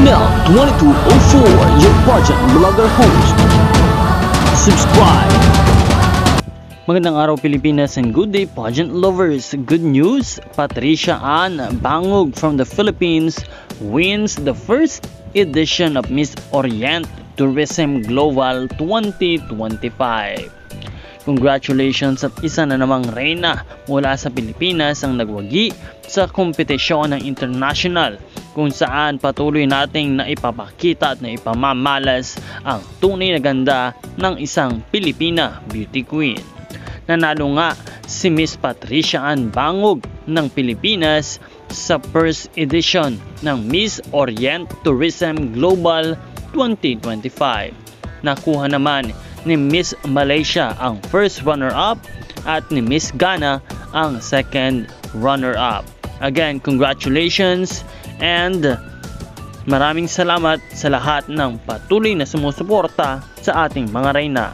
Mel 2204, your pageant vlogger host. Subscribe. Magandang araw Pilipinas and good day pageant lovers. Good news, Patricia Ann Bangog from the Philippines wins the first edition of Miss Orient Tourism Global 2025. Congratulations at isa na namang reyna mula sa Pilipinas ang nagwagi sa kompetisyon ng international kung saan patuloy nating naipapakita at naipamamalas ang tunay na ganda ng isang Pilipina beauty queen. Nanalo nga si Miss Patricia Ann Bangog ng Pilipinas sa first edition ng Miss Orient Tourism Global 2025. Nakuha naman ni Miss Malaysia ang first runner-up at ni Miss Ghana ang second runner-up. Again, congratulations and maraming salamat sa lahat ng patuloy na sumusuporta sa ating mga reyna.